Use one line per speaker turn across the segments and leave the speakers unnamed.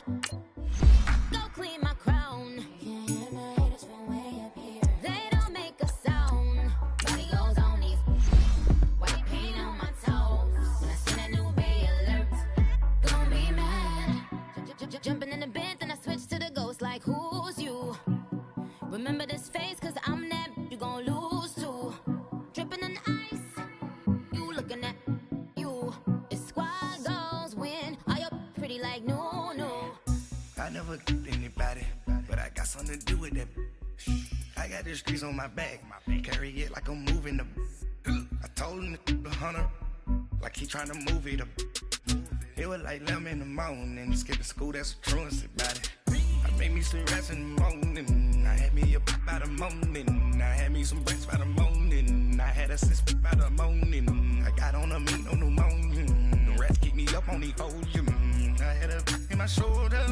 Go clean my crown. Can't hear my haters from way up here. They don't make a sound. Body goes on these. White paint on my toes. When I send a new bay alert, gon' be mad. Jumping in the bed, then I switch to the ghost like who's you? Remember this face, cause I'm that you gon' lose too. Dripping in ice, you looking at you. It's squad goals win. Are you pretty like no?
I never anybody, but I got something to do with that. I got the streets on my back, carry it like I'm moving the. I told him the hunter, like he trying to move it up. It was like 11 in the morning, skipping school, that's a truancy about it. I made me some rest in the morning, I had me up by the morning, I had me some breaks by the morning, I had a sis by the morning, I got on a meat on the morning, the rats keep me up on the podium, I had a in my shoulder,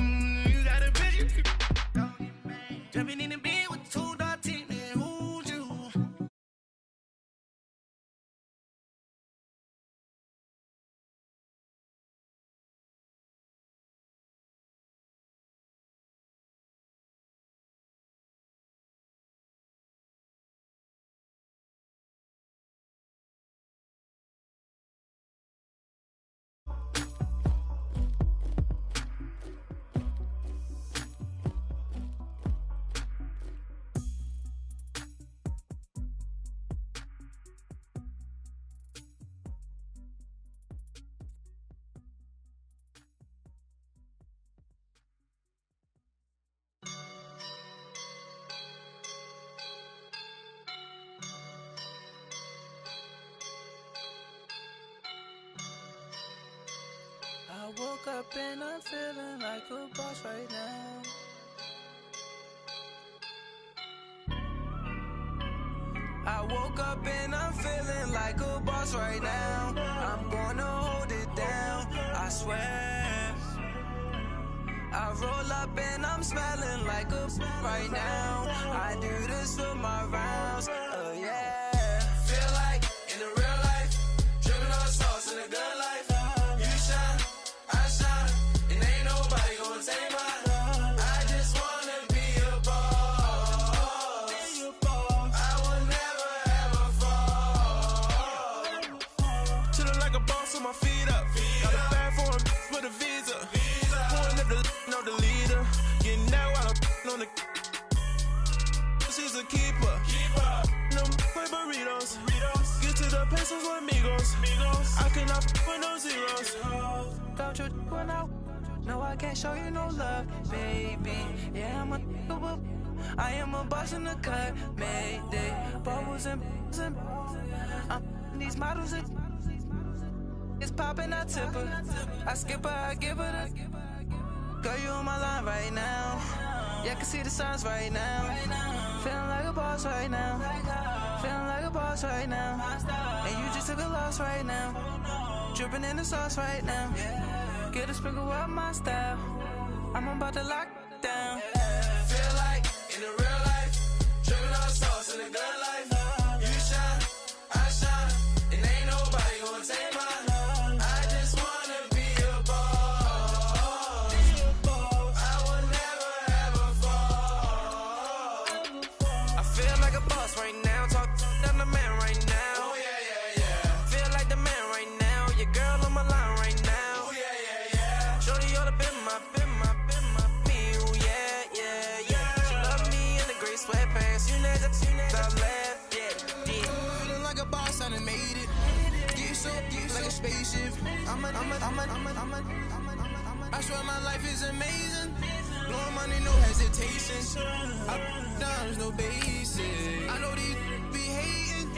you got a bitch, jumping in the bed with 2 dark teeth, man, who's you?
I woke up and I'm feeling like a boss right now. I woke up and I'm feeling like a boss right now. I'm gonna hold it down, I swear. I roll up and I'm smelling like a right now. I do this for my rounds, yeah. Feel like in the real life, dripping on sauce in the good life. You shine, I shine, and ain't nobody gonna take mine. I just wanna be a boss. I will never ever fall. Chillin' like a boss with my feet up. Got a bag for him with a visa. Pulling up the know the leader. Getting that while I'm on the. She's a keeper. No play burritos. Get to the pesos with amigos. I cannot with no zeros. Don't you when no, I can't show you no love, baby. Yeah, I am a boss in the cut, Mayday. Bubbles and these models it's popping, I tip her. I skip her, I give her the. Girl, you on my line right now. Yeah, I can see the signs right now. Feeling like a boss right now. Feeling like a boss right now. And you just took a loss right now. Dripping in the sauce right now. Get a sprinkle up my style. I'm about to lock down. Feel like in the real life, dripping on sauce in the good life. You shine, I shine, and ain't nobody gonna take mine. I just wanna be a boss. I will never ever fall. I feel like a boss right now. Talk down the man right now. Oh yeah. Feel like the man right now. Your girl on my line right now. Oh yeah. Shorty oughta been my me. Oh yeah. She love me in the gray sweatpants. You never left. Yeah. Feeling like a boss, I done made it. Get so like a spaceship. I swear my life is amazing. Blowing money, no hesitation. Up, down, no basic. I know these be hating,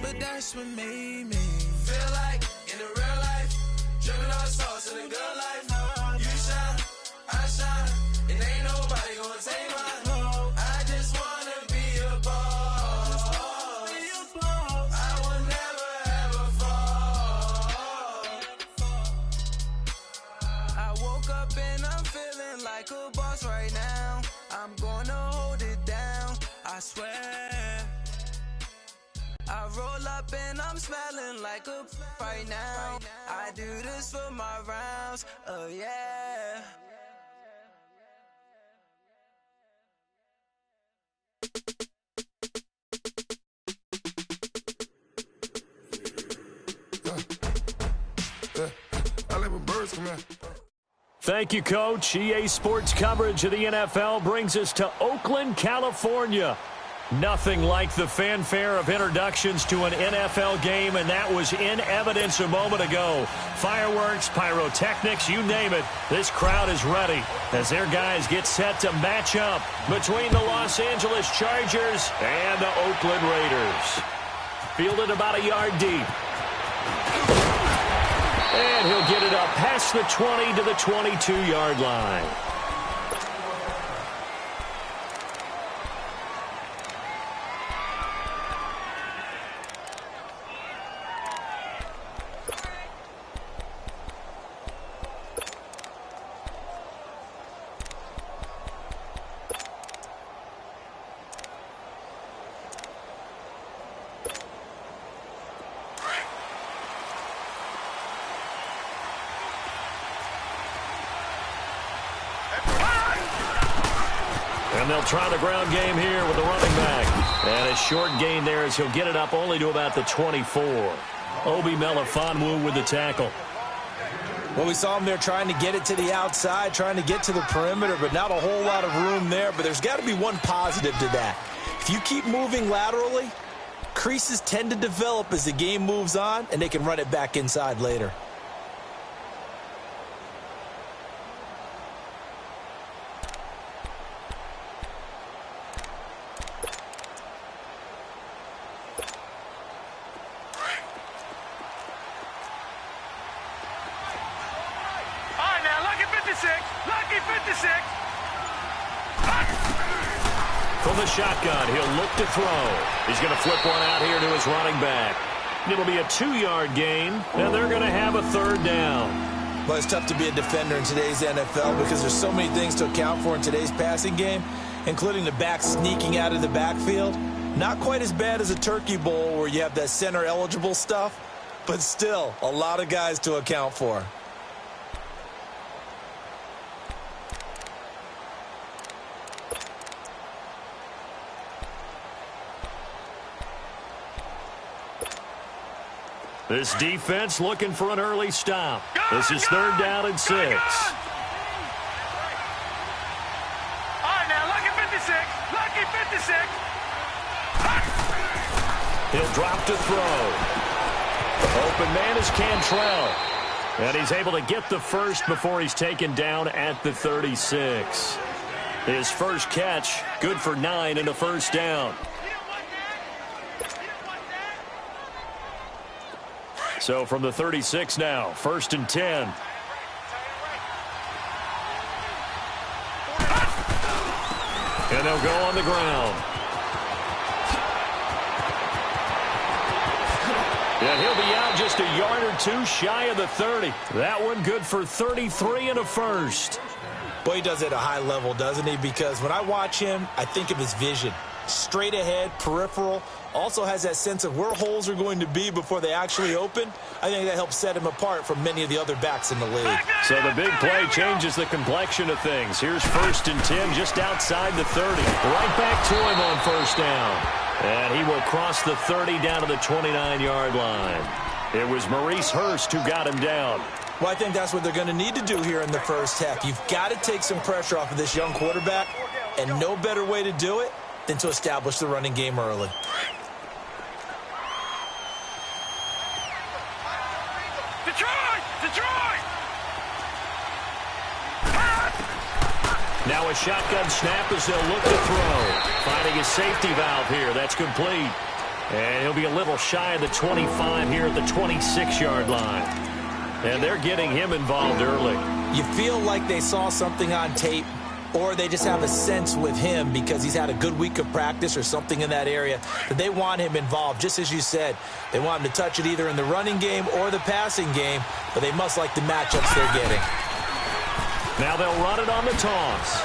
but that's what made me feel like in the real life, dripping on sauce in the good life. You shine, I shine, and ain't nobody gonna take mine. I just wanna be a boss. I will never ever fall. I woke up and I'm feeling like a boss right now. I'm gonna hold it down, I swear. I roll up and I'm smelling like a right now. I do this for my rounds, yeah.
Thank you, Coach. EA Sports coverage of the NFL brings us to Oakland, California. Nothing like the fanfare of introductions to an NFL game, and that was in evidence a moment ago. Fireworks, pyrotechnics, you name it. This crowd is ready as their guys get set to match up between the Los Angeles Chargers and the Oakland Raiders. Fielded about a yard deep. And he'll get it up past the 20 to the 22-yard line. And they'll try the ground game here with the running back. And a short gain there as he'll get it up only to about the 24. Obi Melifonwu with the tackle.
Well, we saw him there trying to get it to the outside, trying to get to the perimeter, but not a whole lot of room there. But there's got to be one positive to that. If you keep moving laterally, creases tend to develop as the game moves on, and they can run it back inside later.
From the shotgun, he'll look to throw. He's going to flip one out here to his running back. It'll be a 2-yard gain, and they're going to have a third down.
Well, it's tough to be a defender in today's NFL because there's so many things to account for in today's passing game, including the back sneaking out of the backfield. Not quite as bad as a turkey bowl where you have that center-eligible stuff, but still a lot of guys to account for.
This defense looking for an early stop. This is third down and 6.
All right, now, lucky 56. Lucky 56.
He'll drop to throw. Open man is Cantrell. And he's able to get the first before he's taken down at the 36. His first catch, good for 9 and a first down. So from the 36 now, 1st and 10. And they'll go on the ground. And he'll be out just a yard or two shy of the 30. That one good for 33 and a first.
Boy, he does it at a high level, doesn't he? Because when I watch him, I think of his vision. Straight ahead, peripheral, also has that sense of where holes are going to be before they actually open. I think that helps set him apart from many of the other backs in the league.
So the big play changes the complexion of things. Here's 1st and 10 just outside the 30. Right back to him on first down. And he will cross the 30 down to the 29-yard line. It was Maurice Hurst who got him down.
Well, I think that's what they're going to need to do here in the first half. You've got to take some pressure off of this young quarterback, and no better way to do it than to establish the running game early.
Detroit!
Now a shotgun snap as they'll look to throw. Finding his safety valve here. That's complete. And he'll be a little shy of the 25 here at the 26-yard line. And they're getting him involved early.
You feel like they saw something on tape, or they just have a sense with him because he's had a good week of practice or something in that area that they want him involved. Just as you said, they want him to touch it either in the running game or the passing game, but they must like the matchups they're getting.
Now they'll run it on the toss.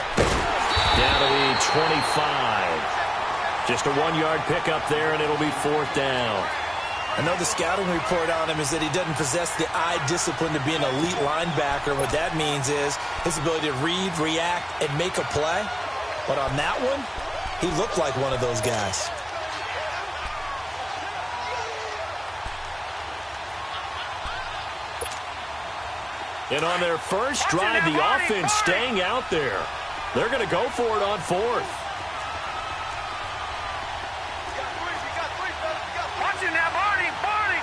Down to the 25. Just a 1-yard pickup there, and it'll be 4th down.
I know the scouting report on him is that he doesn't possess the eye discipline to be an elite linebacker. What that means is his ability to read, react, and make a play. But on that one, he looked like one of those guys.
And on their first drive, the offense staying out there. They're going to go for it on fourth.
Watching that, Barney.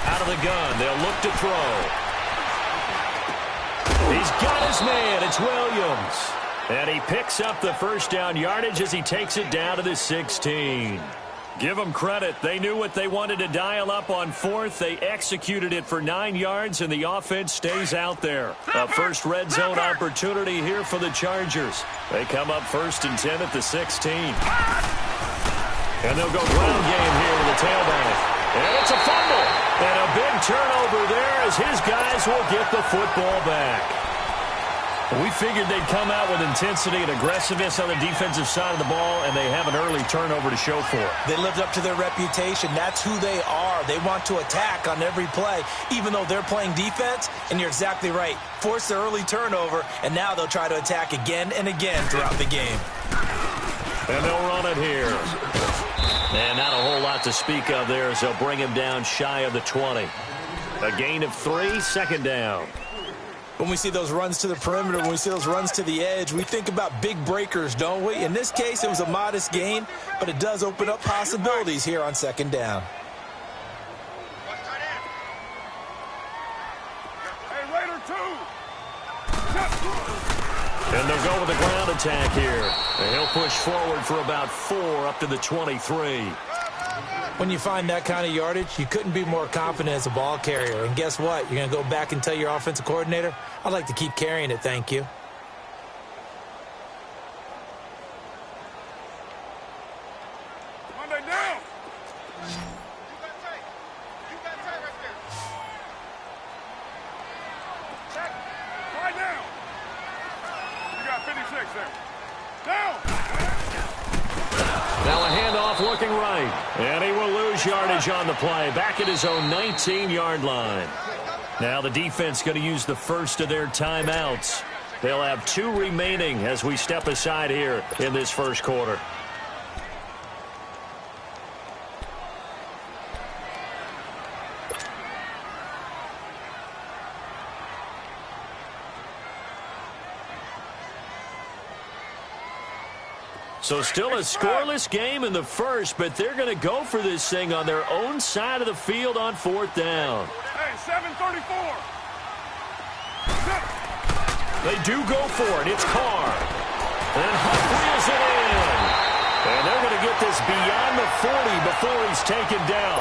Out of the gun, they'll look to throw. He's got his man. It's Williams. And he picks up the first down yardage as he takes it down to the 16. Give them credit. They knew what they wanted to dial up on fourth. They executed it for 9 yards, and the offense stays out there. A first red zone opportunity here for the Chargers. They come up 1st and 10 at the 16. And they'll go ground game here to the tailback. And it's a fumble. And a big turnover there as his guys will get the football back. We figured they'd come out with intensity and aggressiveness on the defensive side of the ball, and they have an early turnover to show for it.
They lived up to their reputation. That's who they are. They want to attack on every play, even though they're playing defense. And you're exactly right. Force the early turnover, and now they'll try to attack again and again throughout the game.
And they'll run it here. And not a whole lot to speak of there as they'll bring him down shy of the 20. A gain of 3, 2nd down.
When we see those runs to the perimeter, when we see those runs to the edge, we think about big breakers, don't we? In this case, it was a modest gain, but it does open up possibilities here on 2nd down.
Hey, Raider 2.
And they'll go with a ground attack here. And he'll push forward for about 4 up to the 23.
When you find that kind of yardage, you couldn't be more confident as a ball carrier. And guess what? You're going to go back and tell your offensive coordinator, I'd like to keep carrying it, thank you.
Monday down. You got tight right there. Check. Right down. You got 56 there. Down.
Now a handoff looking right. And he will lose yardage on the play. Back at his own 19-yard line. Now the defense going to use the first of their timeouts. They'll have 2 remaining as we step aside here in this first quarter. So still a scoreless game in the first, but they're going to go for this thing on their own side of the field on 4th down.
Hey, 7:34.
They do go for it. It's Carr. And Huck wheels it in. And they're going to get this beyond the 40 before he's taken down.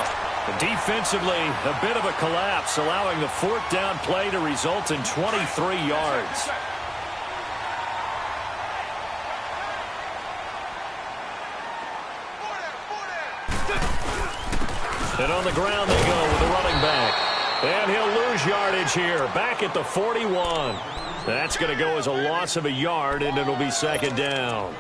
Defensively, a bit of a collapse, allowing the 4th down play to result in 23 yards. And on the ground they go with the running back. And he'll lose yardage here, back at the 41. That's going to go as a loss of a yard, and it'll be 2nd down.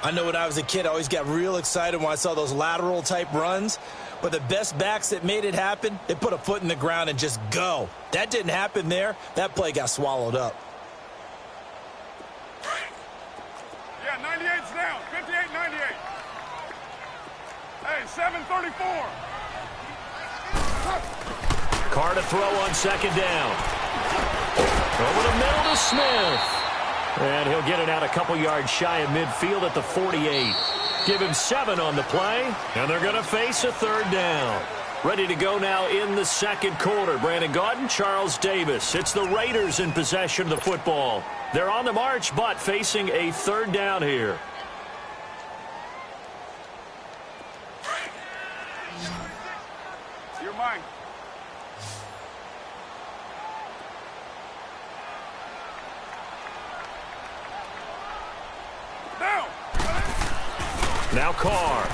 I know when I was a kid, I always got real excited when I saw those lateral-type runs. But the best backs that made it happen, they put a foot in the ground and just go. That didn't happen there. That play got swallowed up.
Yeah, 98's down. 58-98. Hey, 7:34.
Carr to throw on 2nd down. Over the middle to Smith. And he'll get it out a couple yards shy of midfield at the 48. Give him 7 on the play, and they're going to face a 3rd down. Ready to go now in the second quarter. Brandon Gaudin, Charles Davis. It's the Raiders in possession of the football. They're on the march, but facing a 3rd down here.
You're mine. Down.
Now Carr.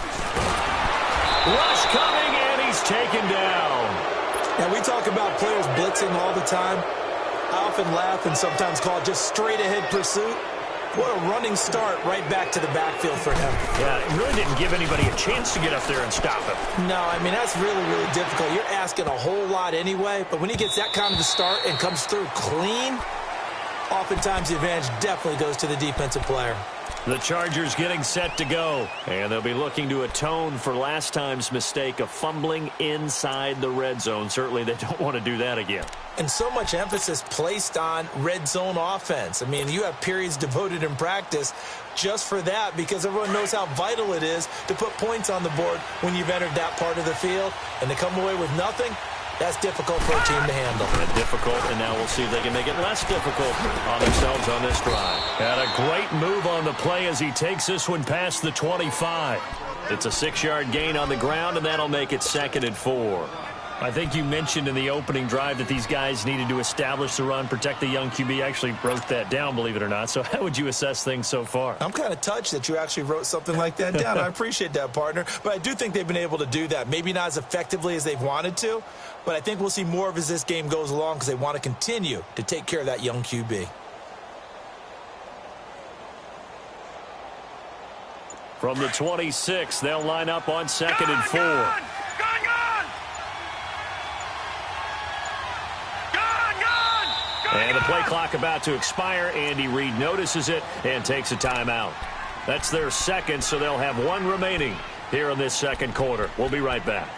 Rush coming, and he's taken down.
Now, we talk about players blitzing all the time. I often laugh and sometimes call it just straight-ahead pursuit. What a running start right back to the backfield for him.
Yeah, it really didn't give anybody a chance to get up there and stop him.
No, I mean, that's really, really difficult. You're asking a whole lot anyway, but when he gets that kind of a start and comes through clean, oftentimes the advantage definitely goes to the defensive player.
The Chargers getting set to go. And they'll be looking to atone for last time's mistake of fumbling inside the red zone. Certainly they don't want to do that again.
And so much emphasis placed on red zone offense. I mean, you have periods devoted in practice just for that because everyone knows how vital it is to put points on the board when you've entered that part of the field. And to come away with nothing, that's difficult for a team to handle.
Difficult, and now we'll see if they can make it less difficult on themselves on this drive. And a great move on the play as he takes this one past the 25. It's a 6-yard gain on the ground, and that'll make it 2nd and 4. I think you mentioned in the opening drive that these guys needed to establish the run, protect the young QB. I actually wrote that down, believe it or not. So how would you assess things so far?
I'm kind of touched that you actually wrote something like that down. I appreciate that, partner. But I do think they've been able to do that. Maybe not as effectively as they've wanted to, but I think we'll see more of as this game goes along because they want to continue to take care of that young QB.
From the 26, they'll line up on 2nd and 4. And the play clock about to expire. Andy Reid notices it and takes a timeout. That's their second, so they'll have one remaining here in this second quarter. We'll be right back.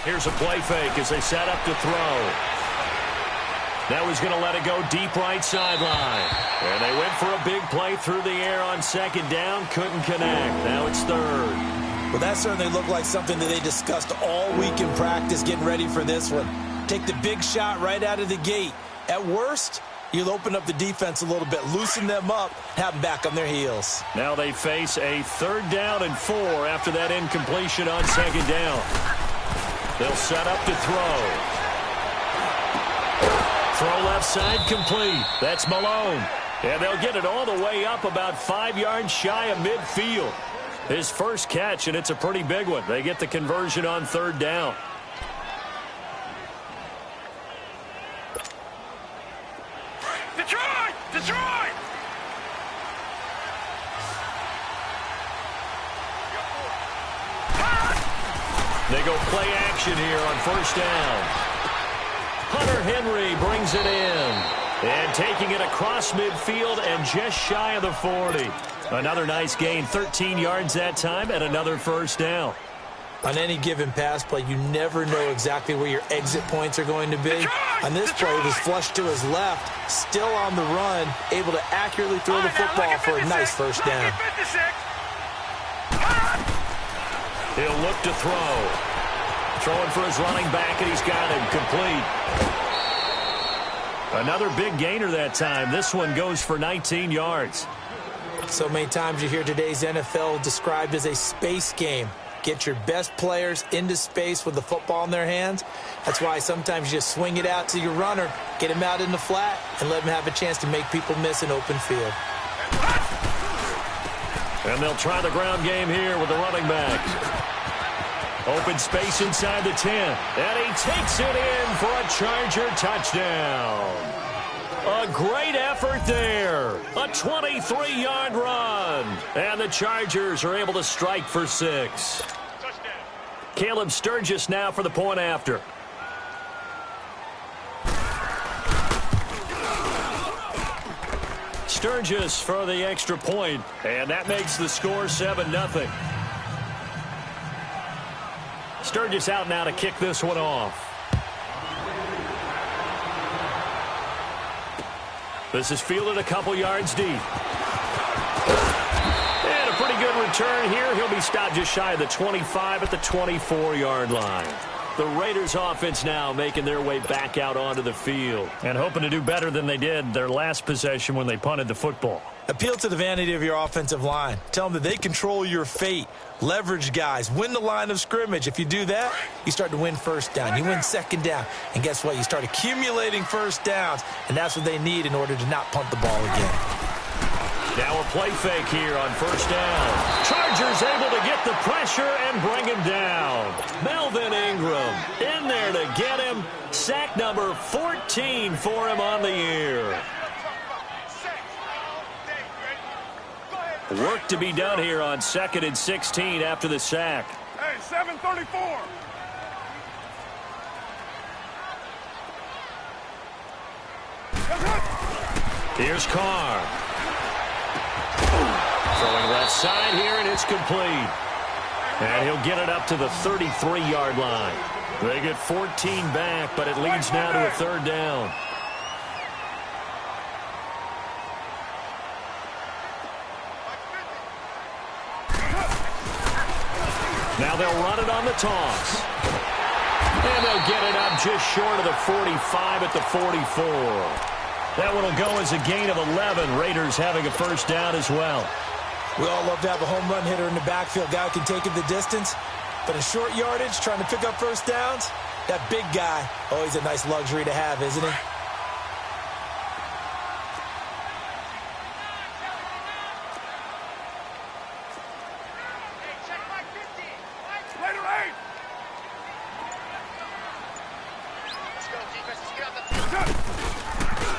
Here's a play fake as they set up to throw. That was going to let it go deep right sideline. And they went for a big play through the air on 2nd down. Couldn't connect. Now it's 3rd.
Well, that certainly looked like something that they discussed all week in practice getting ready for this one. Take the big shot right out of the gate. At worst, you'll open up the defense a little bit, loosen them up, have them back on their heels.
Now they face a 3rd down and 4 after that incompletion on 2nd down. They'll set up to throw. Throw left side complete. That's Malone. And they'll get it all the way up about 5 yards shy of midfield. His first catch, and it's a pretty big one. They get the conversion on 3rd down.
Detroit! Detroit!
They go play action here on 1st down. Hunter Henry brings it in. And taking it across midfield and just shy of the 40. Another nice gain, 13 yards that time, and another 1st down.
On any given pass play, you never know exactly where your exit points are going to be. On this play, it was flushed to his left, still on the run, able to accurately throw the football for a nice 1st down.
He'll look to throw. Throwing for his running back, and he's got him complete. Another big gainer that time. This one goes for 19 yards.
So many times you hear today's NFL described as a space game. Get your best players into space with the football in their hands. That's why sometimes you just swing it out to your runner, get him out in the flat, and let him have a chance to make people miss an open field.
And they'll try the ground game here with the running back. Open space inside the 10. And he takes it in for a Charger touchdown. A great effort there. A 23-yard run. And the Chargers are able to strike for 6. Caleb Sturgis now for the point after. Sturgis for the extra point. And that makes the score 7-0. Sturgis out now to kick this one off. This is fielded a couple yards deep. And a pretty good return here. He'll be stopped just shy of the 25 at the 24-yard line. The Raiders offense now making their way back out onto the field and hoping to do better than they did their last possession when they punted the football.
Appeal to the vanity of your offensive line. Tell them that they control your fate. Leverage guys. Win the line of scrimmage. If you do that, you start to win 1st down. You win 2nd down. And guess what? You start accumulating 1st downs. And that's what they need in order to not punt the ball again.
Now a play fake here on first down. Chargers able to get the pressure and bring him down. Melvin Ingram in there to get him. Sack number 14 for him on the year. Work to be done here on 2nd and 16 after the sack.
Hey, 7:34.
Here's Carr. Throwing left side here, and it's complete. And he'll get it up to the 33-yard line. They get 14 back, but it leads now to a 3rd down. Now they'll run it on the toss. And they'll get it up just short of the 45 at the 44. That one will go as a gain of 11. Raiders having a first down as well.
We all love to have a home run hitter in the backfield. Guy who can take it the distance. But in short yardage, trying to pick up first downs, that big guy, always a nice luxury to have, isn't he?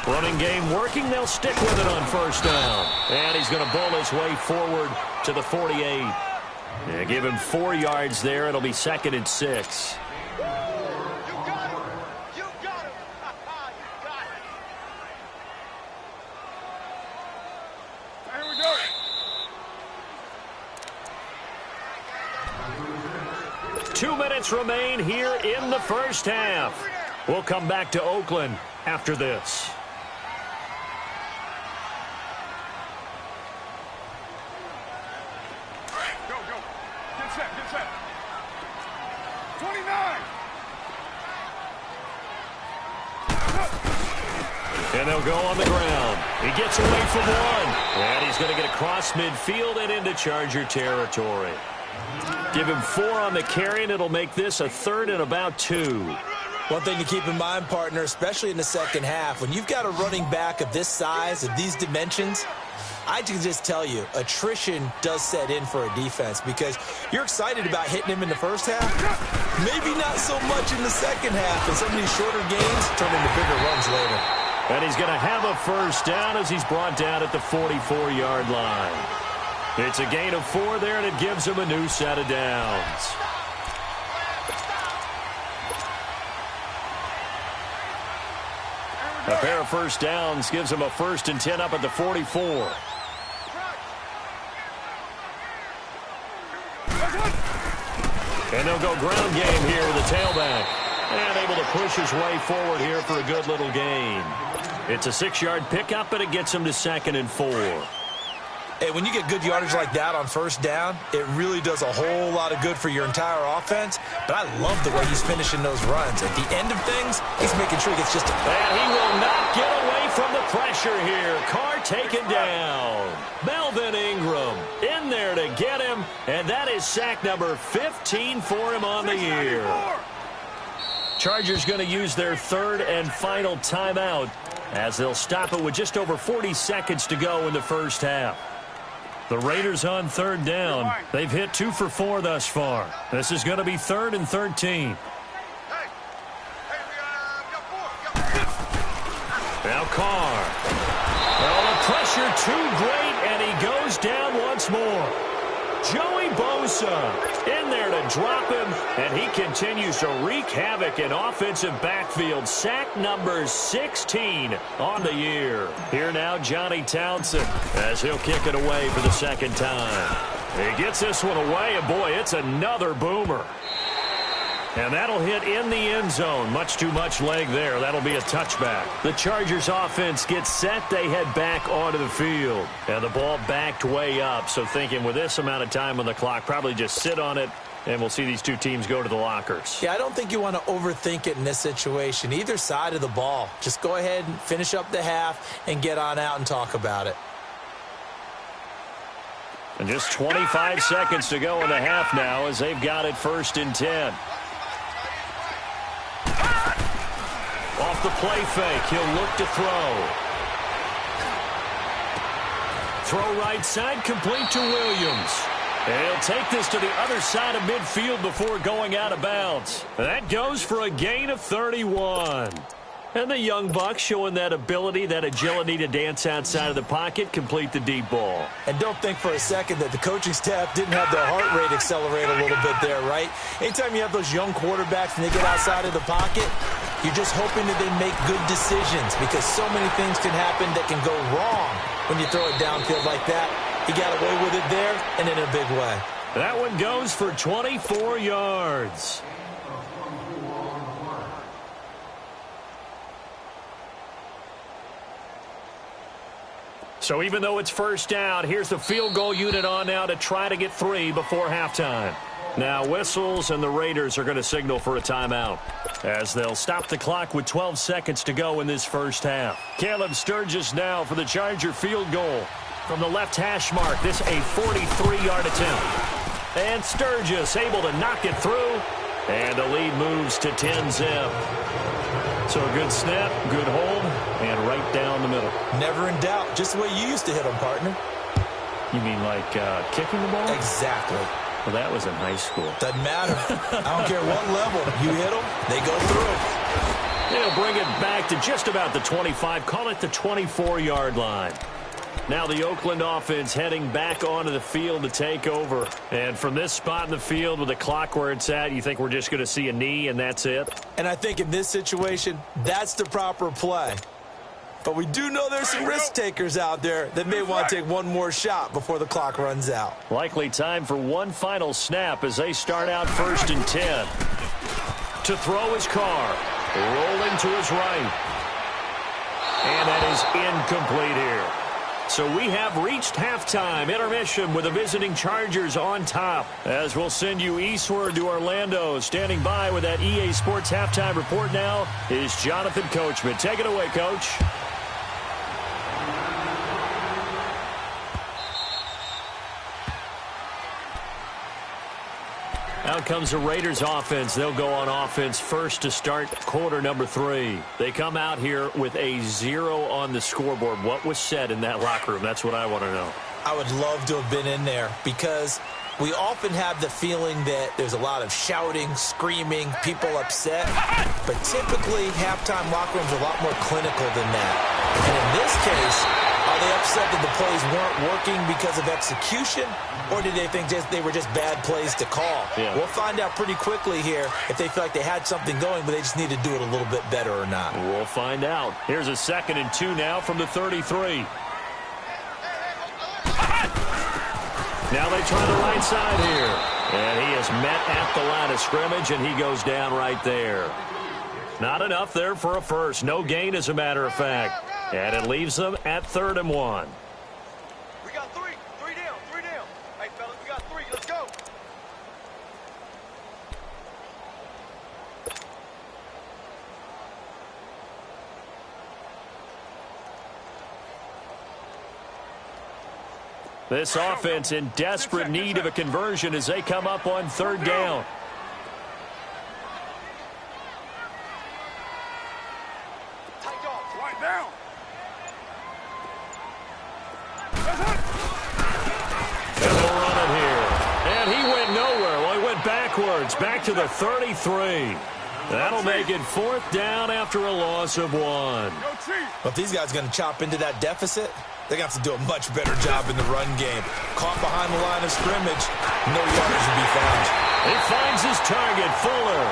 Running game working. They'll stick with it on first down. And he's going to bowl his way forward to the 48. Yeah, give him 4 yards there. It'll be 2nd and 6.
You got him. You got him. You got him. Here we go.
2 minutes remain here in the first half. We'll come back to Oakland after this.
Get set. 29.
And they'll go on the ground. He gets away from one. And he's going to get across midfield and into Charger territory. Give him 4 on the carry, and it'll make this a 3rd and about 2.
One thing to keep in mind, partner, especially in the second half, when you've got a running back of this size, of these dimensions, I can just tell you, attrition does set in for a defense because you're excited about hitting him in the first half. Maybe not so much in the second half, and some of these shorter gains turn into bigger runs later.
And he's going to have a first down as he's brought down at the 44-yard line. It's a gain of 4 there, and it gives him a new set of downs. A pair of first downs gives him a 1st and 10 up at the 44. And they'll go ground game here with the tailback. And able to push his way forward here for a good little gain. It's a 6-yard pickup, but it gets him to 2nd and 4.
Hey, when you get good yardage like that on first down, it really does a whole lot of good for your entire offense. But I love the way he's finishing those runs. At the end of things, he's making sure he gets just a...
And he will not get away from the pressure here. Carr taken down. Melvin Ingram in there to get him. And that is sack number 15 for him on the year. Chargers going to use their 3rd and final timeout as they'll stop it with just over 40 seconds to go in the first half. The Raiders on 3rd down. They've hit 2 for 4 thus far. This is going to be 3rd and 13. Now Carr. Well, the pressure too great, and he goes down once more. Joey Bosa in there to drop him, and he continues to wreak havoc in offensive backfield. Sack number 16 on the year. Here now, Johnny Townsend, as he'll kick it away for the 2nd time. He gets this one away, and boy, it's another boomer. And that'll hit in the end zone. Much too much leg there. That'll be a touchback. The Chargers offense gets set. They head back onto the field. And the ball backed way up. So thinking with this amount of time on the clock, probably just sit on it, and we'll see these 2 teams go to the lockers.
Yeah, I don't think you want to overthink it in this situation. Either side of the ball. Just go ahead and finish up the half and get on out and talk about it.
And just 25 seconds to go in the half now as they've got it 1st and 10. Off the play fake, he'll look to throw. Throw right side, complete to Williams. And he'll take this to the other side of midfield before going out of bounds. That goes for a gain of 31. And the young buck showing that ability, that agility to dance outside of the pocket, complete the deep ball.
And don't think for a second that the coaching staff didn't have their heart rate accelerate a little bit there, right? Anytime you have those young quarterbacks and they get outside of the pocket, you're just hoping that they make good decisions because so many things can happen that can go wrong when you throw it downfield like that. He got away with it there and in a big way.
That one goes for 24 yards. So even though it's first down, here's the field goal unit on now to try to get 3 before halftime. Now whistles and the Raiders are going to signal for a timeout as they'll stop the clock with 12 seconds to go in this first half. Caleb Sturgis now for the Charger field goal from the left hash mark. This a 43-yard attempt. And Sturgis able to knock it through. And the lead moves to 10-zip. So a good snap, good hold, and right down the middle.
Never in doubt. Just the way you used to hit them, partner.
You mean like kicking the ball?
Exactly.
Well, that was in high school.
Doesn't matter. I don't care what level. You hit them, they go through.
They'll bring it back to just about the 25. Call it the 24-yard line. Now the Oakland offense heading back onto the field to take over. And from this spot in the field with the clock where it's at, you think we're just going to see a knee and that's it?
And I think in this situation, that's the proper play. But we do know there's some risk takers out there that may want to take one more shot before the clock runs out.
Likely time for one final snap as they start out 1st and 10. To throw his Carr. Rolling to his right. And that is incomplete here. So we have reached halftime. Intermission with the visiting Chargers on top. As we'll send you eastward to Orlando. Standing by with that EA Sports halftime report now is Jonathan Coachman. Take it away, Coach. Out comes the Raiders offense. They'll go on offense first to start quarter number 3. They come out here with a 0 on the scoreboard. What was said in that locker room? That's what I want to know.
I would love to have been in there because we often have the feeling that there's a lot of shouting, screaming, people upset. But typically, halftime locker rooms are a lot more clinical than that. And in this case, are they upset that the plays weren't working because of execution? Or did they think they were just bad plays to call?
Yeah.
We'll find out pretty quickly here if they feel like they had something going, but they just need to do it a little bit better or not.
We'll find out. Here's a 2nd and 2 now from the 33. Now they try the right side here. And he is met at the line of scrimmage, and he goes down right there. Not enough there for a first. No gain, as a matter of fact. And it leaves them at 3rd and 1.
We got 3. 3 down. 3 down. Hey, fellas, we got 3. Let's go.
This offense in desperate need of a conversion as they come up on 3rd down.
Tight dog. Right down.
And they'll run it here. And he went nowhere. Well, he went backwards. Back to the 33. That'll make it 4th down after a loss of 1.
But if these guys are going to chop into that deficit, they're going to have to do a much better job in the run game. Caught behind the line of scrimmage, no yardage will be found.
He finds his target, Fuller.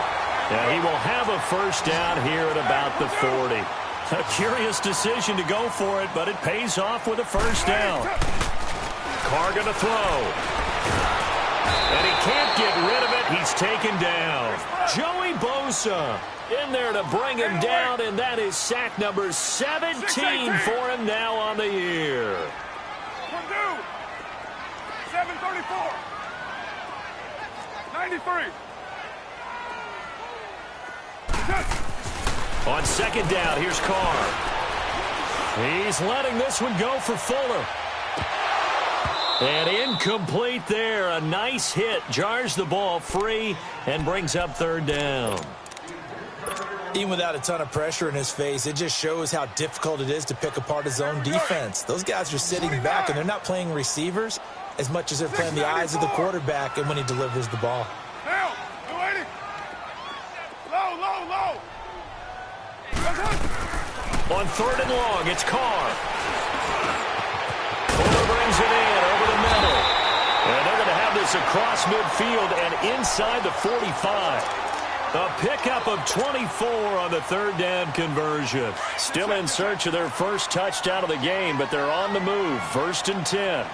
Yeah, he will have a first down here at about the 40. A curious decision to go for it, but it pays off with a first down. Carr going to throw. And he can't get rid of it. He's taken down. Joey Bosa in there to bring him down, and that is sack number 17 for him now on the year.
734. 93.
On 2nd down, here's Carr. He's letting this one go for Fuller. And incomplete there. A nice hit. Jars the ball free and brings up 3rd down.
Even without a ton of pressure in his face, it just shows how difficult it is to pick apart his own defense. Those guys are sitting back, and they're not playing receivers as much as they're playing the eyes of the quarterback and when he delivers the ball.
Down, 280. Low, low, low.
On 3rd and long, it's Carr. Fuller brings it in over the middle. And they're going to have this across midfield and inside the 45. A pickup of 24 on the 3rd down conversion. Still in search of their first touchdown of the game, but they're on the move. 1st and 10.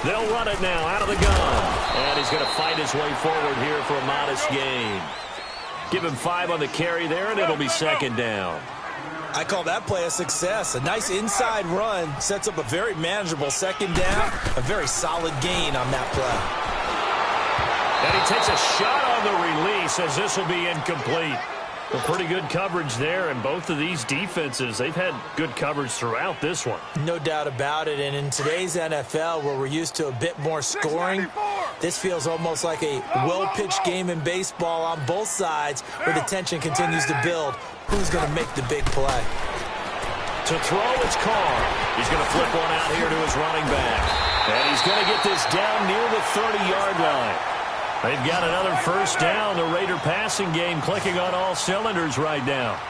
They'll run it now out of the gun. And he's going to fight his way forward here for a modest gain. Give him 5 on the carry there, and it'll be 2nd down.
I call that play a success. A nice inside run sets up a very manageable 2nd down. A very solid gain on that play.
And he takes a shot on the release as this will be incomplete. A pretty good coverage there, and both of these defenses, they've had good coverage throughout this one.
No doubt about it, and in today's NFL, where we're used to a bit more scoring, this feels almost like a well-pitched game in baseball on both sides where the tension continues to build. Who's going to make the big play?
To throw, it's Carr. He's going to flip one out here to his running back. And he's going to get this down near the 30-yard line. They've got another 1st down. The Raider passing game clicking on all cylinders right now.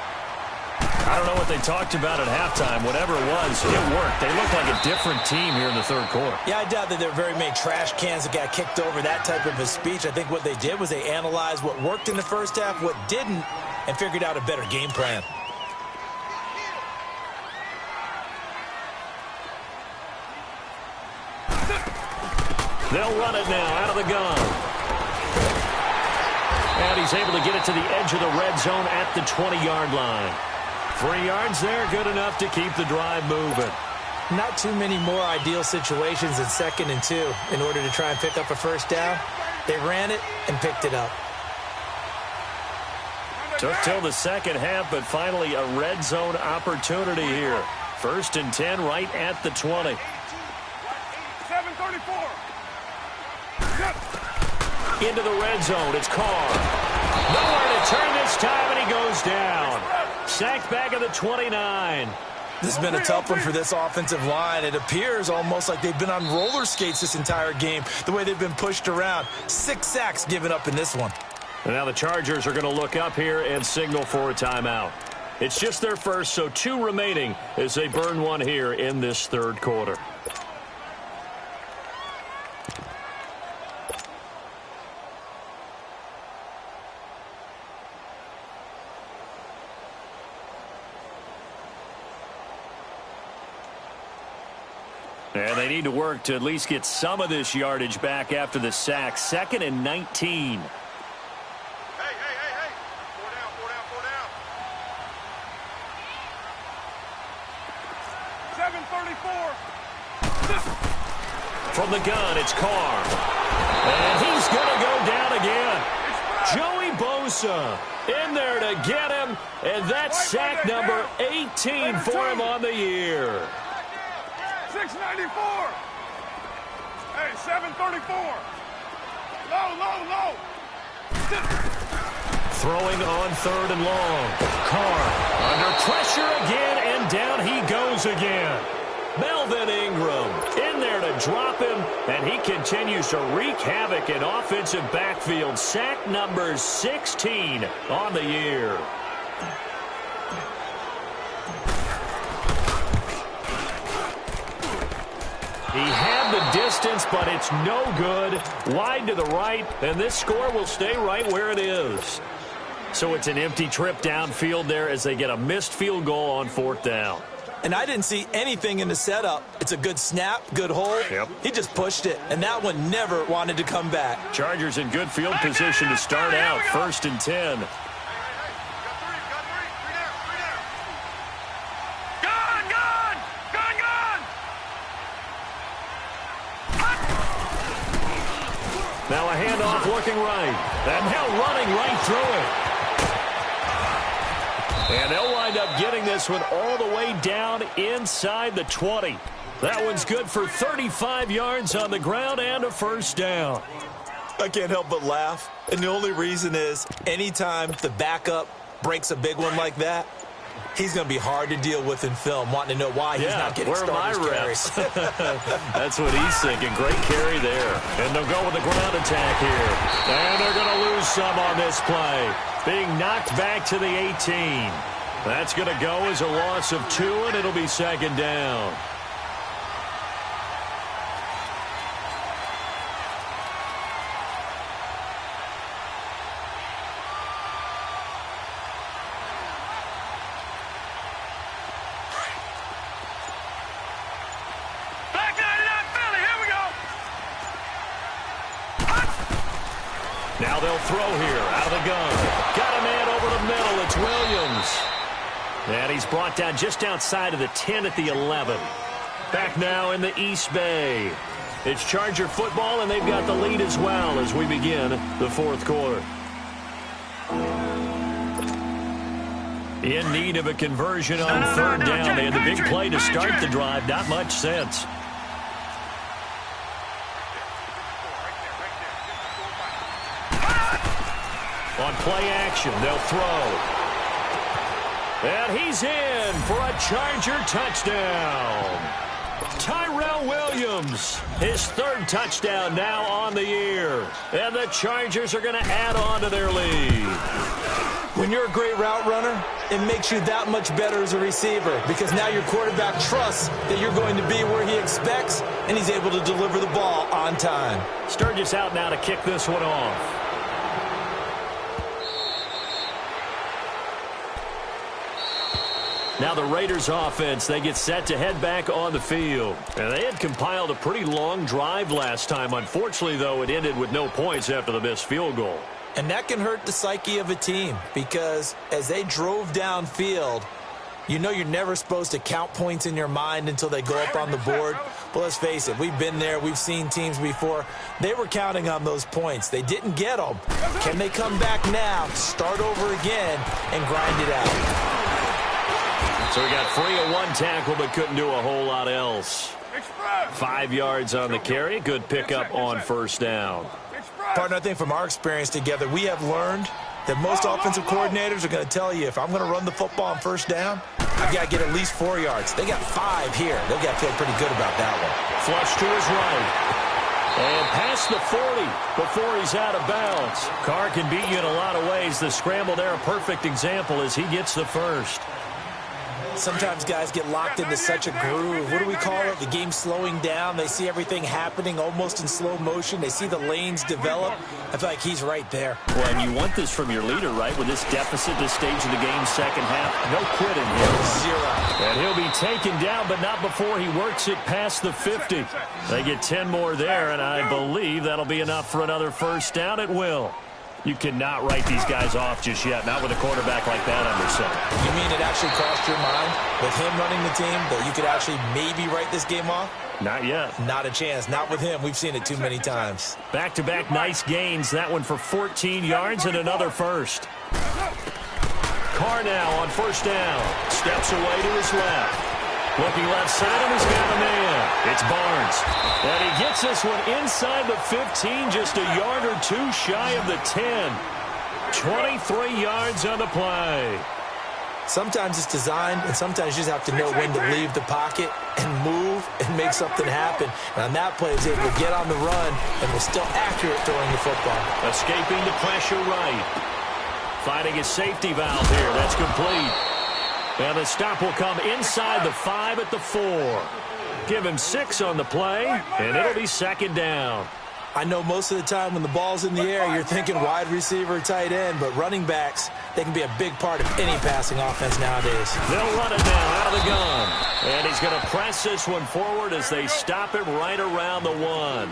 I don't know what they talked about at halftime. Whatever it was, it worked. They look like a different team here in the 3rd quarter.
Yeah, I doubt that there are very many trash cans that got kicked over, that type of a speech. I think what they did was they analyzed what worked in the 1st half, what didn't, and figured out a better game plan.
They'll run it now out of the gun. And he's able to get it to the edge of the red zone at the 20-yard line. 3 yards there, good enough to keep the drive moving.
Not too many more ideal situations in 2nd and 2 in order to try and pick up a 1st down. They ran it and picked it up.
Took till the 2nd half, but finally a red zone opportunity here. 1st and 10 right at the 20.
734.
Into the red zone, it's Carr. Nowhere to turn this time, and he goes down. Sacked back at the 29.
This has been a tough one for this offensive line. It appears almost like they've been on roller skates this entire game, the way they've been pushed around. 6 sacks given up in this one.
And now the Chargers are going to look up here and signal for a timeout. It's just their first, so 2 remaining as they burn one here in this 3rd quarter. And they need to work to at least get some of this yardage back after the sack. 2nd and 19.
Hey. 4 down. 734.
From the gun, it's Carr. And he's going to go down again. Joey Bosa in there to get him. And that's sack number 18 for him on the year.
694. Hey, 734. Low.
Throwing on 3rd and long. Carr under pressure again, and down he goes again. Melvin Ingram in there to drop him, and he continues to wreak havoc in offensive backfield. Sack number 16 on the year. He had the distance, but it's no good. Wide to the right, and this score will stay right where it is. So it's an empty trip downfield there as they get a missed field goal on 4th down.
And I didn't see anything in the setup. It's a good snap, good hold.
Yep.
He just pushed it, and that one never wanted to come back.
Chargers in good field position to start out. 1st and 10. Now a handoff looking right. And now running right through it. And they'll wind up getting this one all the way down inside the 20. That one's good for 35 yards on the ground and a 1st down.
I can't help but laugh. And the only reason is anytime the backup breaks a big one like that, he's going to be hard to deal with in film, wanting to know why he's not getting starters carries.
That's what he's thinking. Great carry there. And they'll go with the ground attack here. And they're going to lose some on this play. Being knocked back to the 18. That's going to go as a loss of 2, and it'll be second down. Now they'll throw here out of the gun. Got a man over the middle. It's Williams. And he's brought down just outside of the 10 at the 11. Back now in the East Bay. It's Charger football, and they've got the lead as well as we begin the fourth quarter. In need of a conversion on third down. They had the big play to start the drive. Not much sense. On play action, they'll throw. And he's in for a Charger touchdown. Tyrell Williams, his third touchdown now on the year. And the Chargers are going to add on to their lead.
When you're a great route runner, it makes you that much better as a receiver because now your quarterback trusts that you're going to be where he expects, and he's able to deliver the ball on time.
Sturgis out now to kick this one off. Now the Raiders offense, they get set to head back on the field. And they had compiled a pretty long drive last time. Unfortunately, though, it ended with no points after the missed field goal.
And that can hurt the psyche of a team because as they drove downfield, you know you're never supposed to count points in your mind until they go up on the board. But let's face it, we've been there. We've seen teams before. They were counting on those points. They didn't get them. Can they come back now, start over again, and grind it out?
So we got free of one tackle, but couldn't do a whole lot else. 5 yards on the carry. Good pickup on first down.
Partner, I think from our experience together, we have learned that most offensive coordinators are going to tell you, if I'm going to run the football on first down, I've got to get at least 4 yards. They got 5 here. They've got to feel pretty good about that one.
Flush to his right. And past the 40 before he's out of bounds. Carr can beat you in a lot of ways. The scramble there, a perfect example as he gets the first.
Sometimes guys get locked into such a groove. What do we call it? The game's slowing down. They see everything happening almost in slow motion. They see the lanes develop. I feel like he's right there.
Well, and you want this from your leader, right? With this deficit, this stage of the game, second half, no quitting here.
0.
And he'll be taken down, but not before he works it past the 50. They get 10 more there, and I believe that'll be enough for another first down. It will. You cannot write these guys off just yet, not with a quarterback like that under center.
You mean it actually crossed your mind with him running the team that you could actually maybe write this game off?
Not yet.
Not a chance. Not with him. We've seen it too many times.
Back-to-back nice gains. That one for 14 yards and another first. Carr now on first down. Steps away to his left. Looking left side, and he's got a man. It's Barnes. And he gets this one inside the 15, just a yard or two shy of the 10. 23 yards on the play.
Sometimes it's designed, and sometimes you just have to know when to leave the pocket and move and make something happen. And on that play, he's able to get on the run and was still accurate throwing the football.
Escaping the pressure right. Finding his safety valve here. That's complete. And the stop will come inside the 5 at the 4. Give him 6 on the play, and it'll be second down.
I know most of the time when the ball's in the air, you're thinking wide receiver, tight end, but running backs, they can be a big part of any passing offense nowadays.
They'll run it now out of the gun. And he's going to press this one forward as they stop him right around the 1.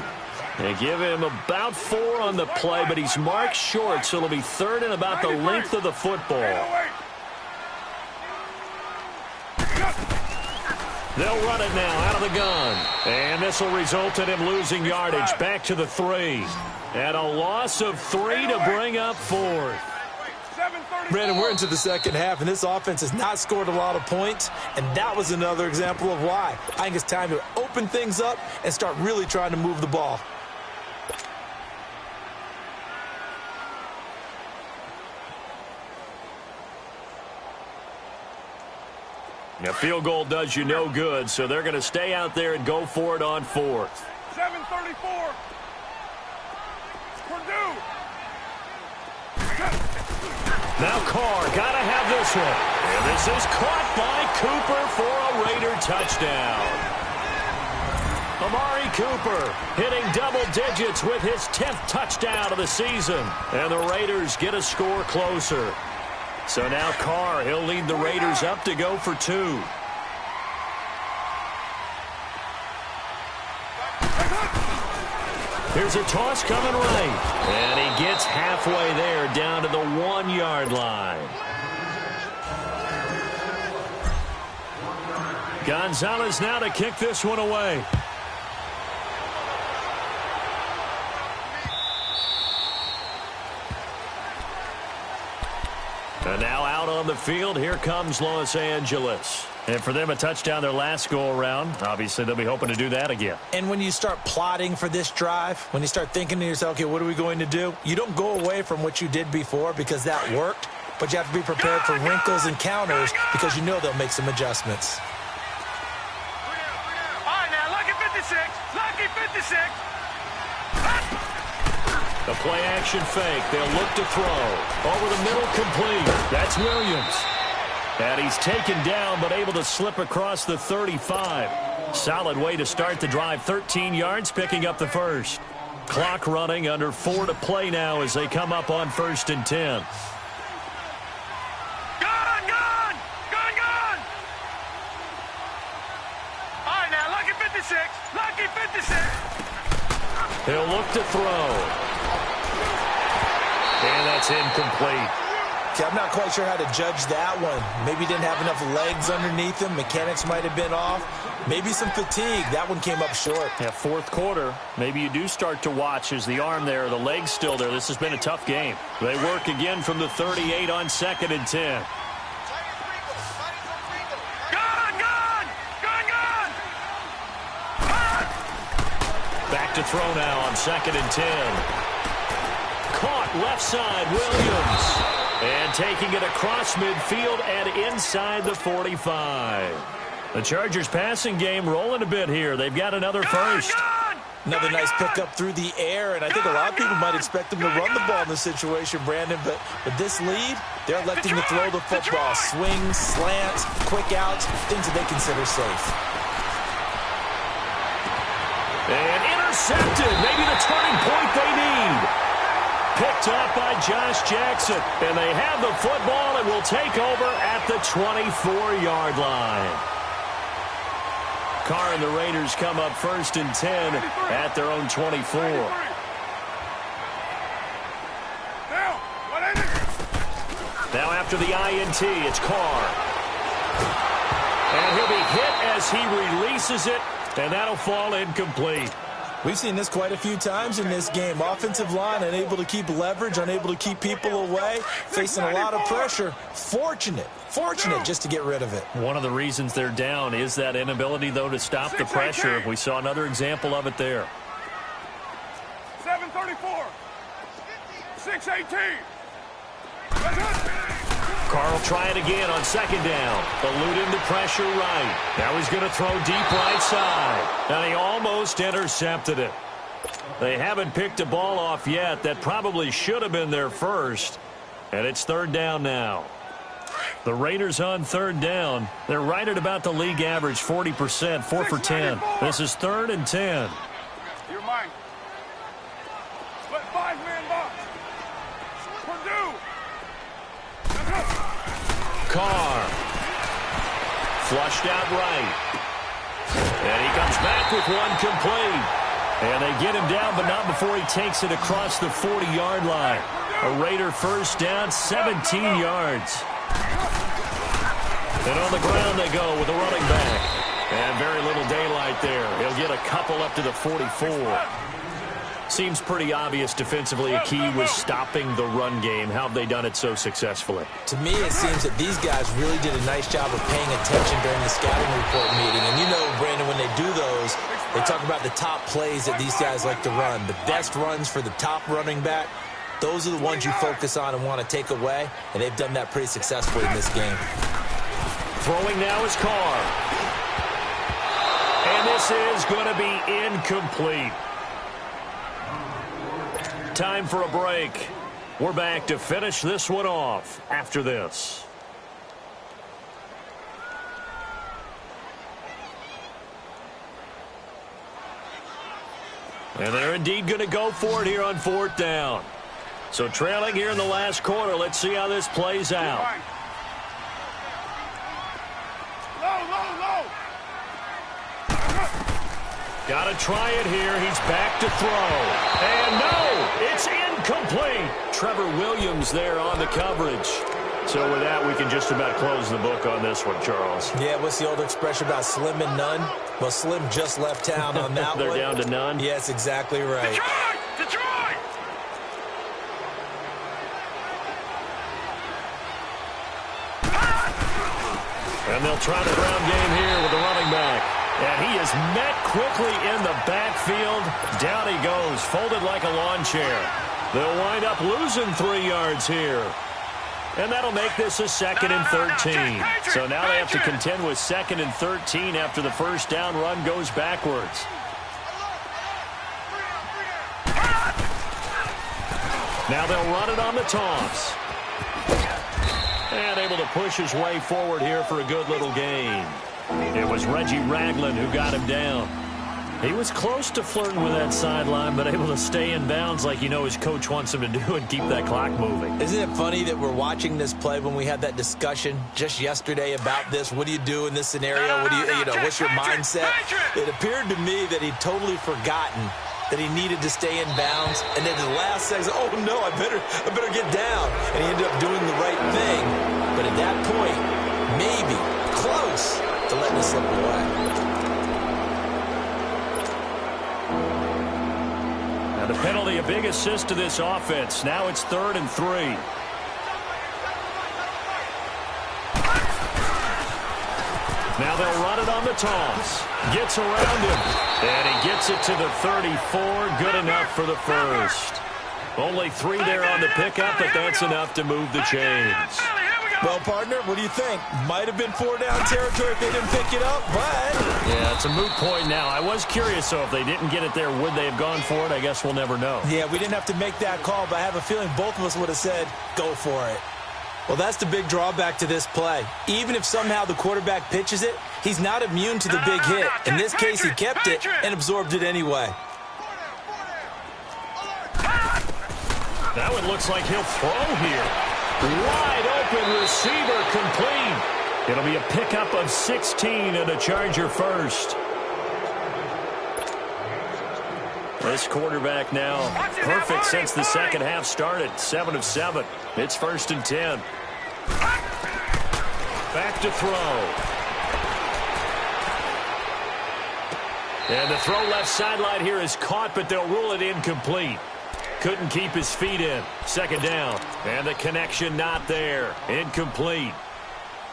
They give him about 4 on the play, but he's marked short, so it'll be third and about the length of the football. They'll run it now out of the gun. And this will result in him losing yardage back to the 3. And a loss of 3 to bring up 4th.
Brandon, we're into the second half, and this offense has not scored a lot of points, and that was another example of why. I think it's time to open things up and start really trying to move the ball.
A field goal does you no good, so they're going to stay out there and go for it on fourth.
7:34. Purdue.
Now Carr, got to have this one. And this is caught by Cooper for a Raider touchdown. Amari Cooper hitting double digits with his 10th touchdown of the season. And the Raiders get a score closer. So now Carr, he'll lead the Raiders up to go for 2. Here's a toss coming right. And he gets halfway there down to the 1-yard line. Gonzalez now to kick this one away. And now out on the field, here comes Los Angeles. And for them, a touchdown their last go-around. Obviously, they'll be hoping to do that again.
And when you start plotting for this drive, when you start thinking to yourself, okay, what are we going to do? You don't go away from what you did before because that worked, but you have to be prepared for wrinkles and counters because you know they'll make some adjustments.
All right, now, lucky 56. Lucky 56.
The play-action fake. They'll look to throw. Over the middle, complete. That's Williams. And he's taken down, but able to slip across the 35. Solid way to start the drive. 13 yards, picking up the first. Clock running, under 4 to play now as they come up on 1st and 10.
Gone, gone, gone, gone. All right, now, lucky 56. Lucky 56.
He'll look to throw. And that's incomplete.
Okay, I'm not quite sure how to judge that one. Maybe he didn't have enough legs underneath him. Mechanics might have been off. Maybe some fatigue. That one came up short.
Yeah, 4th quarter. Maybe you do start to watch as the arm there, the leg's still there. This has been a tough game. They work again from the 38 on 2nd and 10.
Gone, gone, gone, gone.
Back to throw now on 2nd and 10. Caught left side, Williams. And taking it across midfield and inside the 45. The Chargers passing game rolling a bit here. They've got another first.
Another nice pickup through the air, and I think a lot of people might expect them to run the ball in this situation, Brandon, but with this lead, they're electing to throw the football. Swings, slants, quick outs, things that they consider safe.
And intercepted. Maybe the turning point they need. Picked up by Josh Jackson. And they have the football and will take over at the 24-yard line. Carr and the Raiders come up 1st and 10 at their own 24. Now after the INT, it's Carr. And he'll be hit as he releases it, and that'll fall incomplete.
We've seen this quite a few times in this game. Offensive line unable to keep leverage, unable to keep people away, facing a lot of pressure. Fortunate just to get rid of it.
One of the reasons they're down is that inability, though, to stop the pressure. We saw another example of it there.
7:34. 6:18.
Carr will try it again on 2nd down. Elude into pressure right. Now he's going to throw deep right side. And he almost intercepted it. They haven't picked a ball off yet. That probably should have been their first. And it's 3rd down now. The Raiders on 3rd down. They're right at about the league average, 40%, 4 for 10. This is 3rd and 10.
You're mine. Split 5-man box. Purdue.
Carr. Flushed out right. And he comes back with one complete. And they get him down, but not before he takes it across the 40-yard line. A Raider first down, 17 yards. And on the ground they go with the running back. And very little daylight there. He'll get a couple up to the 44. Seems pretty obvious defensively a key was stopping the run game. How have they done it so successfully?
To me, it seems that these guys really did a nice job of paying attention during the scouting report meeting. And you know, Brandon, when they do those, they talk about the top plays that these guys like to run. The best runs for the top running back, those are the ones you focus on and want to take away. And they've done that pretty successfully in this game.
Throwing now is Carr. And this is going to be incomplete. Time for a break. We're back to finish this one off after this. And they're indeed going to go for it here on 4th down. So trailing here in the last quarter. Let's see how this plays out. Got to try it here. He's back to throw. And no, it's incomplete. Trevor Williams there on the coverage. So with that, we can just about close the book on this one, Charles.
Yeah, what's the old expression about slim and none? Well, Slim just left town on that
They're
one.
down to none?
Yes, exactly right.
Detroit!
And they'll try the ground game here with the running back. And he is met quickly in the backfield. Down he goes, folded like a lawn chair. They'll wind up losing 3 yards here. And that'll make this a 2nd and 13. So now they have to contend with 2nd and 13 after the first down run goes backwards. Now they'll run it on the toss. And able to push his way forward here for a good little gain. It was Reggie Ragland who got him down. He was close to flirting with that sideline, but able to stay in bounds like you know his coach wants him to do and keep that clock moving.
Isn't it funny that we're watching this play when we had that discussion just yesterday about this? What do you do in this scenario? What do you know, what's your mindset? It appeared to me that he'd totally forgotten that he needed to stay in bounds, and then the last second, oh no, I better get down. And he ended up doing the right thing. But at that point, maybe close to letting it slip away.
The penalty, a big assist to this offense. Now it's 3rd and 3. Now they'll run it on the toss. Gets around him. And he gets it to the 34. Good enough for the first. Only 3 there on the pickup, but that's enough to move the chains.
Well, partner, what do you think? Might have been 4-down territory if they didn't pick it up, but...
Yeah, it's a moot point now. I was curious, so if they didn't get it there, would they have gone for it? I guess we'll never know.
Yeah, we didn't have to make that call, but I have a feeling both of us would have said, go for it. Well, that's the big drawback to this play. Even if somehow the quarterback pitches it, he's not immune to the big hit. In this case, he kept it and absorbed it anyway.
That one looks like he'll throw here. Wide open receiver complete. It'll be a pickup of 16 and a Charger first. This quarterback now perfect since the second half started. 7 of 7. It's 1st and 10. Back to throw. And the throw left sideline here is caught, but they'll rule it incomplete. Couldn't keep his feet in. 2nd down. And the connection not there. Incomplete.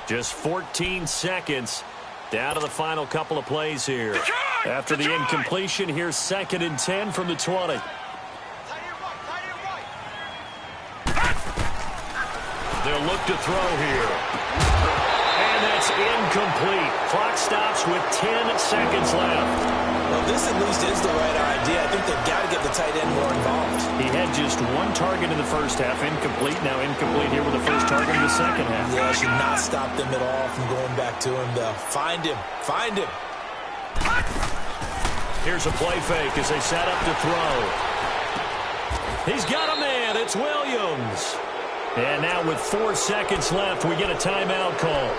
Just 14 seconds down to the final couple of plays here. After the incompletion, here's 2nd and 10 from the 20. They'll look to throw here. And that's incomplete. Clock stops with 10 seconds left.
Well, this at least is the right idea. I think they've got to get the tight end more involved.
He had just 1 target in the first half. Incomplete. Now incomplete here with the first target in the second half.
Yeah, should not stop them at all from going back to him, though. Find him. Find him.
Here's a play fake as they set up to throw. He's got a man. It's Williams. And now with 4 seconds left, we get a timeout call.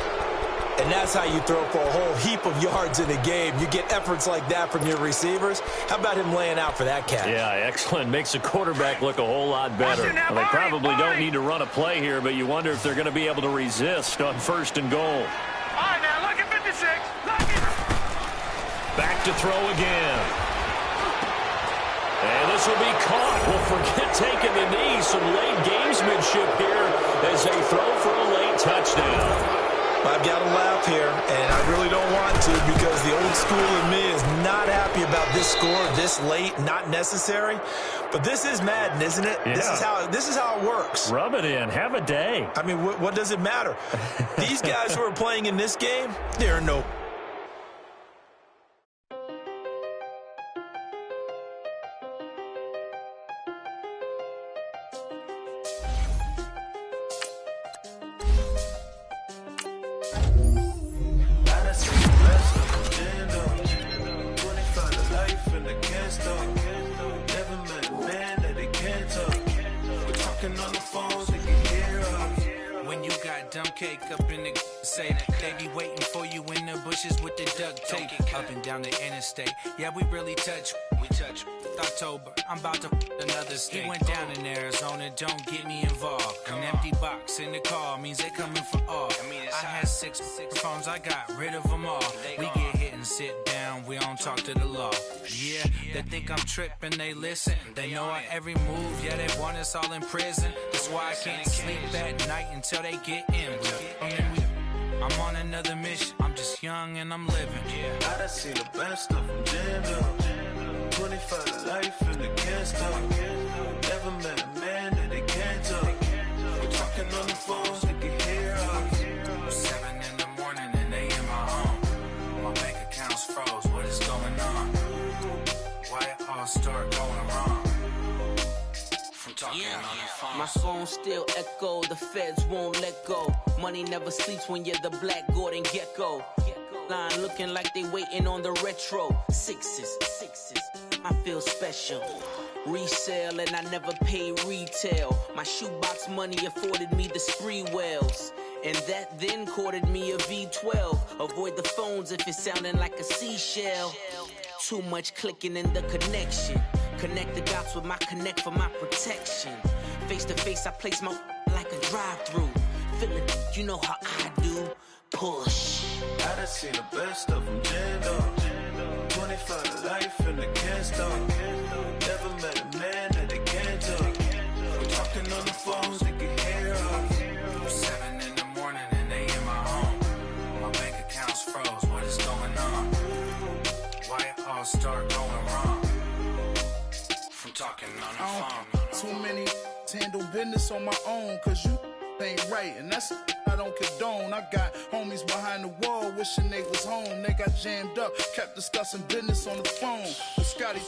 And that's how you throw for a whole heap of yards in a game. You get efforts like that from your receivers. How about him laying out for that catch?
Yeah, excellent. Makes the quarterback look a whole lot better. Well, they probably don't need to run a play here, but you wonder if they're going to be able to resist on 1st and goal.
All right, now, look at 56. Look at...
Back to throw again. And this will be caught. Well, forget taking the knee. Some late gamesmanship here as they throw for a late touchdown.
I've got to laugh here, and I really don't want to because the old school in me is not happy about this score this late, not necessary. But this is Madden, isn't it?
Yeah.
This is how it works.
Rub it in. Have a day.
I mean, what does it matter? These guys who are playing in this game, they're no...
Cake up in the say they be waiting for you in the bushes with the duct tape up and down the interstate. Yeah, we really touch. We touch. October, I'm about to another state. He went down in Arizona, don't get me involved. An empty box in the car means they coming for all. I had six phones, I got rid of them all. We get hit and sit down, we don't talk to the law. Yeah, they think I'm tripping, they listen. They know our every move, yeah, they want us all in prison. That's why I can't sleep at night until they get in. I'm on another mission, I'm just young and I'm living.
I done seen the best stuff from jammed up. 25 to life and they can't stop. Never met a man that they can't talk. We're talking on the phones, they can hear us.
7 in the morning and they in my home. My bank account's froze, what is going on? Why it all start going wrong? From talking on the phone.
My phone still echo, the feds won't let go. Money never sleeps when you're the Black Gordon Gecko. Line looking like they waiting on the retro. Sixes, I feel special. Resale and I never pay retail. My shoebox money afforded me the spree wells. And that then courted me a V12. Avoid the phones if it's sounding like a seashell. Too much clicking in the connection. Connect the dots with my connect for my protection. Face to face, I place my like a drive-through. Feeling, you know how I do. Push.
I done seen the best stuff from jammed up. 25 to life and they can't stop. Never met a man that they can't talk. We're talking on the phones, they can hear us.
7 in the morning and they in my home. My bank account's froze, what is going on? Why it all start going wrong? From talking on the phone.
Too many handle business on my own, cause you ain't right, and that's I don't condone. I got homies behind the wall wishing they was home. They got jammed up, kept discussing business on the phone. But Scotty,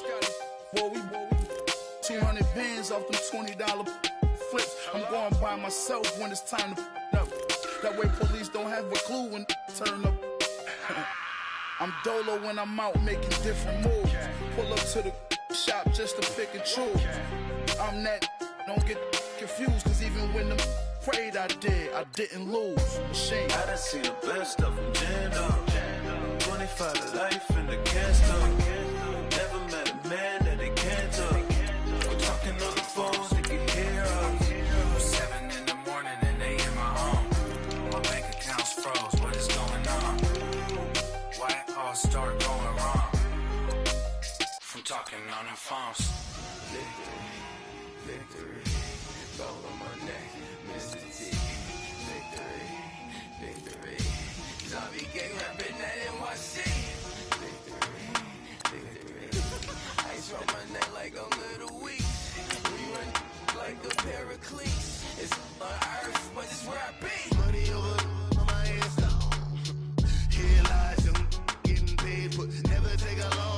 boy, we 200 bands off them $20 flips. I'm going by myself when it's time to up. That way police don't have a clue when turn up. I'm dolo when I'm out making different moves. Pull up to the shop just to pick and choose. I'm that, don't get confused, cause even when the prayed I didn't lose. Machine.
I done seen the best stuff from jammed up. 25 to life and they can't stop. Never met a man that they can't talk. We're talking on the phones, they can hear us.
7 in the morning and they in my home. My bank account's froze, what is going on? Why it all start going wrong? From talking on the phones.
Victory, gold on my neck, Mr. T. Victory, Zombie gang rapping that NYC. Victory, ice on my neck like a little weak. We run like a pair of cleats. It's on earth, but it's where I be. Money over on my hands down. Here lies them getting paid, but never take a loss.